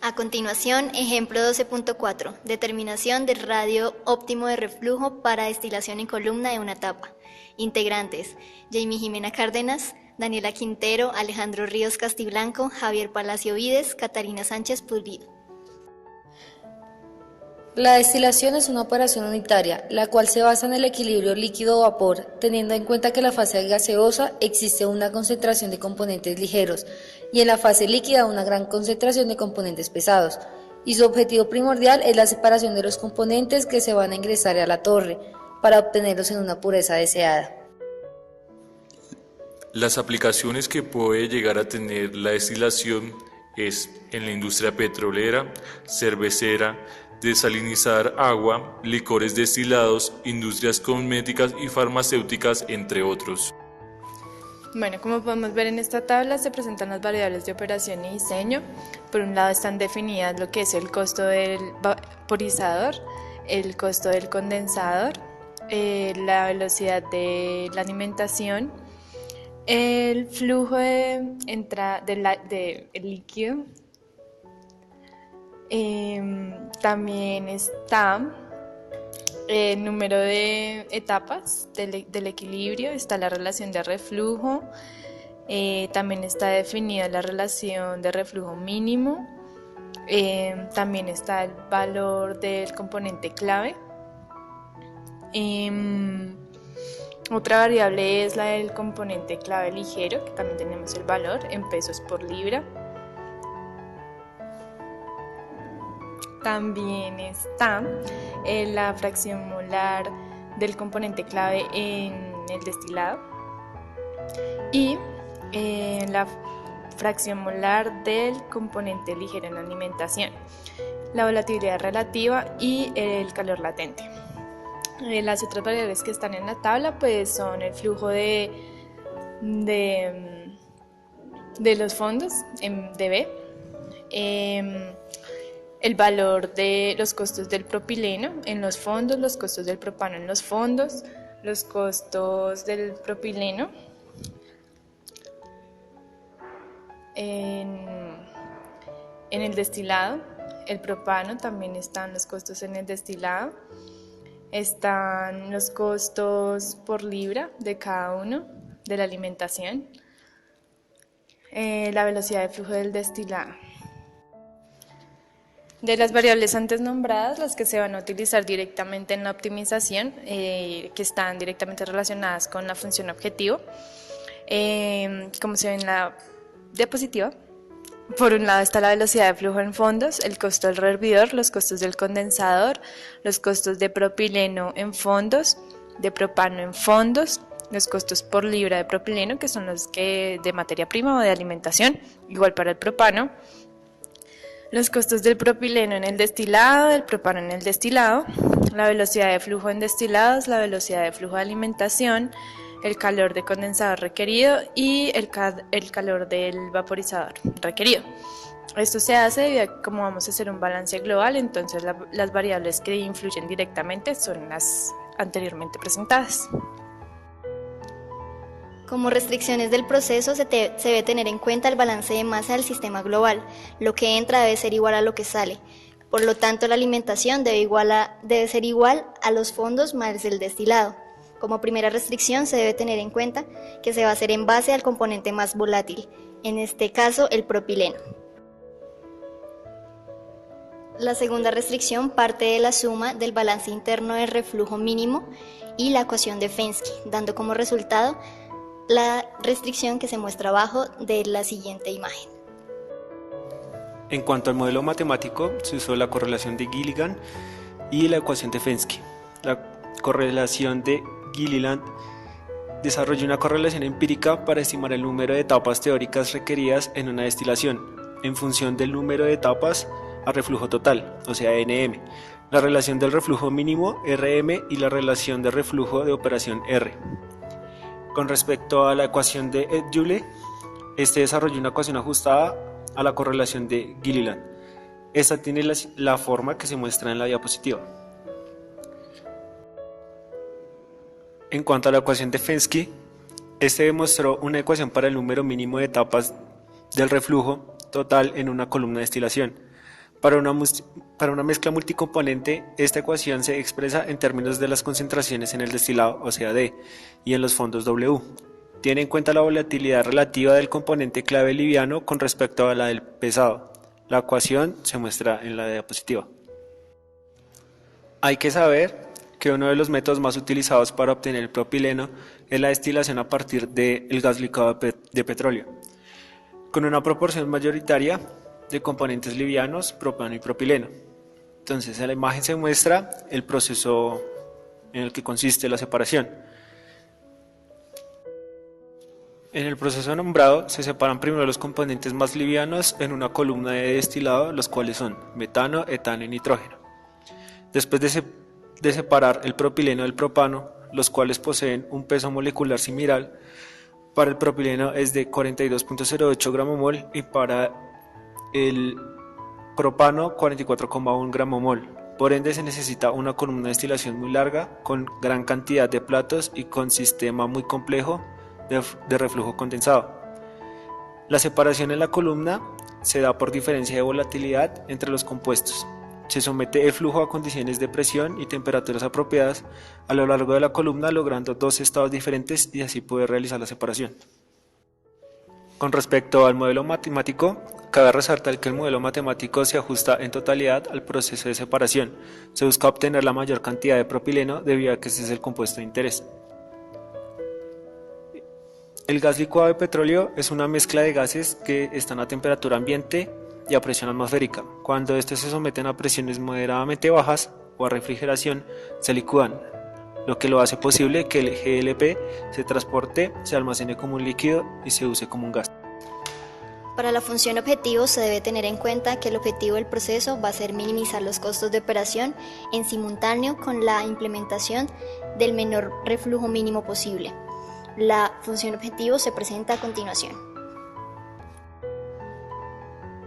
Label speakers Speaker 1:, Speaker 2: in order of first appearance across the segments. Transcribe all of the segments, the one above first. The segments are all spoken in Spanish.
Speaker 1: A continuación, ejemplo 12.4, determinación del radio óptimo de reflujo para destilación en columna de una tapa. Integrantes: Jamie Jimena Cárdenas, Daniela Quintero, Alejandro Ríos Castiblanco, Javier Palacio Vides, Catarina Sánchez Pulido.
Speaker 2: La destilación es una operación unitaria, la cual se basa en el equilibrio líquido-vapor, teniendo en cuenta que en la fase gaseosa existe una concentración de componentes ligeros y en la fase líquida una gran concentración de componentes pesados, y su objetivo primordial es la separación de los componentes que se van a ingresar a la torre, para obtenerlos en una pureza deseada.
Speaker 3: Las aplicaciones que puede llegar a tener la destilación es en la industria petrolera, cervecera, desalinizar agua, licores destilados, industrias cosméticas y farmacéuticas, entre otros.
Speaker 4: Bueno, como podemos ver en esta tabla se presentan las variables de operación y diseño. Por un lado están definidas lo que es el costo del vaporizador, el costo del condensador, la velocidad de la alimentación, el flujo de entrada del líquido. También está el número de etapas del equilibrio, está la relación de reflujo, también está definida la relación de reflujo mínimo, también está el valor del componente clave. Otra variable es la del componente clave ligero, que también tenemos el valor en pesos por libra. También está la fracción molar del componente clave en el destilado y la fracción molar del componente ligero en la alimentación, la volatilidad relativa y el calor latente. Las otras variables que están en la tabla pues son el flujo de los fondos en dB, el valor de los costos del propileno en los fondos, los costos del propano en los fondos, los costos del propileno en el destilado, el propano, también están los costos en el destilado, están los costos por libra de cada uno de la alimentación, la velocidad de flujo del destilado. De las variables antes nombradas, las que se van a utilizar directamente en la optimización, que están directamente relacionadas con la función objetivo, como se ve en la diapositiva. Por un lado está la velocidad de flujo en fondos, el costo del rehervidor, los costos del condensador, los costos de propileno en fondos, de propano en fondos, los costos por libra de propileno, que son los que de materia prima o de alimentación, igual para el propano, los costos del propileno en el destilado, del propano en el destilado, la velocidad de flujo en destilados, la velocidad de flujo de alimentación, el calor de condensador requerido y el calor del vaporizador requerido. Esto se hace debido a que como vamos a hacer un balance global, entonces las variables que influyen directamente son las anteriormente presentadas.
Speaker 1: Como restricciones del proceso se debe tener en cuenta el balance de masa del sistema global. Lo que entra debe ser igual a lo que sale. Por lo tanto, la alimentación debe ser igual a los fondos más el destilado. Como primera restricción se debe tener en cuenta que se va a hacer en base al componente más volátil, en este caso el propileno. La segunda restricción parte de la suma del balance interno de reflujo mínimo y la ecuación de Fensky, dando como resultado la restricción que se muestra abajo de la siguiente imagen.
Speaker 5: En cuanto al modelo matemático, se usó la correlación de Gilliland y la ecuación de Fensky. La correlación de Gilliland desarrolló una correlación empírica para estimar el número de etapas teóricas requeridas en una destilación, en función del número de etapas a reflujo total, o sea NM, la relación del reflujo mínimo RM y la relación de reflujo de operación R. Con respecto a la ecuación de Ed-Joule, este desarrolló una ecuación ajustada a la correlación de Gilliland. Esta tiene la forma que se muestra en la diapositiva. En cuanto a la ecuación de Fensky, este demostró una ecuación para el número mínimo de etapas del reflujo total en una columna de destilación. Para una mezcla multicomponente, esta ecuación se expresa en términos de las concentraciones en el destilado, o sea D, y en los fondos W. Tiene en cuenta la volatilidad relativa del componente clave liviano con respecto a la del pesado. La ecuación se muestra en la diapositiva. Hay que saber que uno de los métodos más utilizados para obtener el propileno es la destilación a partir del gas licuado de petróleo, con una proporción mayoritaria de componentes livianos, propano y propileno. Entonces, en la imagen se muestra el proceso en el que consiste la separación. En el proceso nombrado se separan primero los componentes más livianos en una columna de destilado, los cuales son metano, etano y nitrógeno. Después de separar el propileno del propano, los cuales poseen un peso molecular similar, para el propileno es de 42.08 gramomol y para el propano 44,1 gramomol. Por ende se necesita una columna de destilación muy larga, con gran cantidad de platos y con sistema muy complejo de reflujo condensado. La separación en la columna se da por diferencia de volatilidad entre los compuestos. Se somete el flujo a condiciones de presión y temperaturas apropiadas a lo largo de la columna, logrando dos estados diferentes y así poder realizar la separación. Con respecto al modelo matemático, cabe resaltar que el modelo matemático se ajusta en totalidad al proceso de separación. Se busca obtener la mayor cantidad de propileno debido a que ese es el compuesto de interés. El gas licuado de petróleo es una mezcla de gases que están a temperatura ambiente y a presión atmosférica. Cuando estos se someten a presiones moderadamente bajas o a refrigeración, se licúan, lo que lo hace posible que el GLP se transporte, se almacene como un líquido y se use como un gas.
Speaker 1: Para la función objetivo se debe tener en cuenta que el objetivo del proceso va a ser minimizar los costos de operación en simultáneo con la implementación del menor reflujo mínimo posible. La función objetivo se presenta a continuación.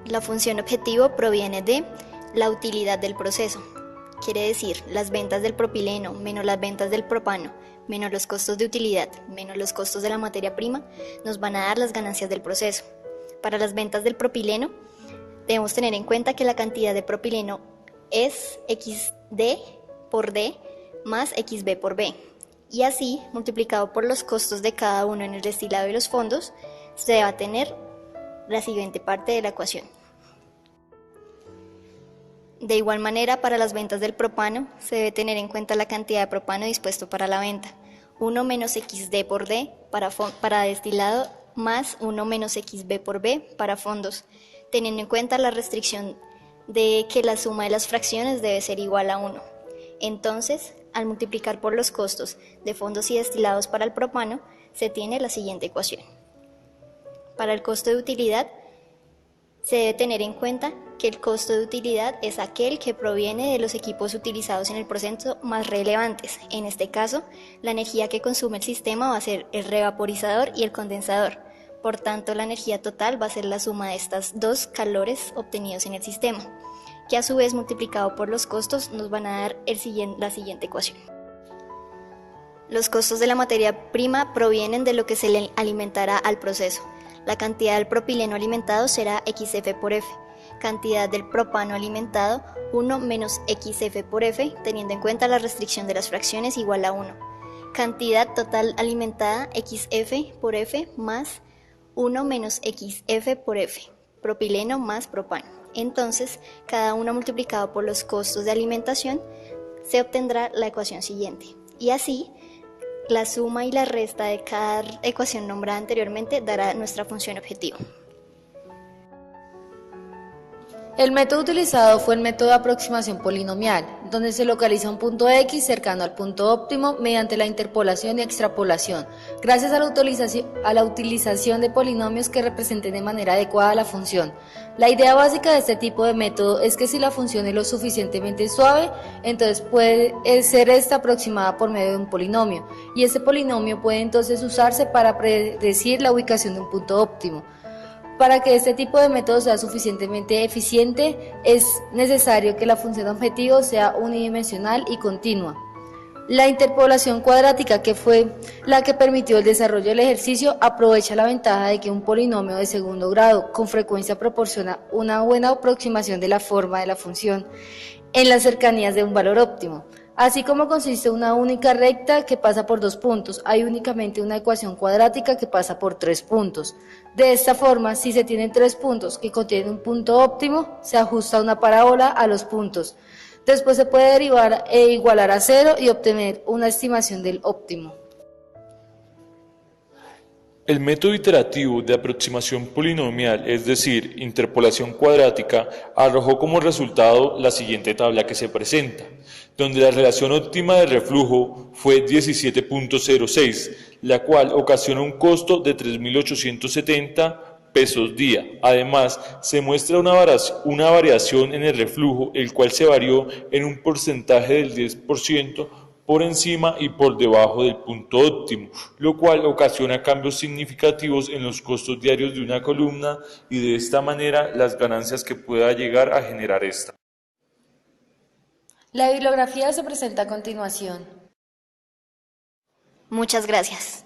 Speaker 1: La función objetivo proviene de la utilidad del proceso, quiere decir las ventas del propileno menos las ventas del propano, menos los costos de utilidad, menos los costos de la materia prima, nos van a dar las ganancias del proceso. Para las ventas del propileno, debemos tener en cuenta que la cantidad de propileno es XD por D más XB por B, y así, multiplicado por los costos de cada uno en el destilado y los fondos, se va a tener la siguiente parte de la ecuación. De igual manera, para las ventas del propano, se debe tener en cuenta la cantidad de propano dispuesto para la venta. 1 menos XD por D para destilado más 1 menos XB por B para fondos, teniendo en cuenta la restricción de que la suma de las fracciones debe ser igual a 1. Entonces, al multiplicar por los costos de fondos y destilados para el propano, se tiene la siguiente ecuación. Para el costo de utilidad, se debe tener en cuenta que el costo de utilidad es aquel que proviene de los equipos utilizados en el proceso más relevantes. En este caso, la energía que consume el sistema va a ser el revaporizador y el condensador. Por tanto, la energía total va a ser la suma de estas dos calores obtenidos en el sistema, que a su vez multiplicado por los costos nos van a dar la siguiente ecuación. Los costos de la materia prima provienen de lo que se le alimentará al proceso. La cantidad del propileno alimentado será XF por F. Cantidad del propano alimentado 1 menos XF por F, teniendo en cuenta la restricción de las fracciones igual a 1. Cantidad total alimentada XF por F más 1 menos XF por F, propileno más propano. Entonces, cada uno multiplicado por los costos de alimentación, se obtendrá la ecuación siguiente. Y así, la suma y la resta de cada ecuación nombrada anteriormente dará nuestra función objetivo.
Speaker 2: El método utilizado fue el método de aproximación polinomial, donde se localiza un punto X cercano al punto óptimo mediante la interpolación y extrapolación, gracias a la utilización de polinomios que representen de manera adecuada la función. La idea básica de este tipo de método es que si la función es lo suficientemente suave, entonces puede ser esta aproximada por medio de un polinomio, y este polinomio puede entonces usarse para predecir la ubicación de un punto óptimo. Para que este tipo de método sea suficientemente eficiente, es necesario que la función objetivo sea unidimensional y continua. La interpolación cuadrática, que fue la que permitió el desarrollo del ejercicio, aprovecha la ventaja de que un polinomio de segundo grado con frecuencia proporciona una buena aproximación de la forma de la función en las cercanías de un valor óptimo. Así como consiste una única recta que pasa por 2 puntos, hay únicamente una ecuación cuadrática que pasa por 3 puntos. De esta forma, si se tienen 3 puntos que contienen un punto óptimo, se ajusta una parábola a los puntos. Después se puede derivar e igualar a 0 y obtener una estimación del óptimo.
Speaker 3: El método iterativo de aproximación polinomial, es decir, interpolación cuadrática, arrojó como resultado la siguiente tabla que se presenta, donde la relación óptima de reflujo fue 17.06, la cual ocasiona un costo de 3.870 pesos día. Además, se muestra una variación en el reflujo, el cual se varió en un porcentaje del 10% por encima y por debajo del punto óptimo, lo cual ocasiona cambios significativos en los costos diarios de una columna y de esta manera las ganancias que pueda llegar a generar esta.
Speaker 2: La bibliografía se presenta a continuación.
Speaker 1: Muchas gracias.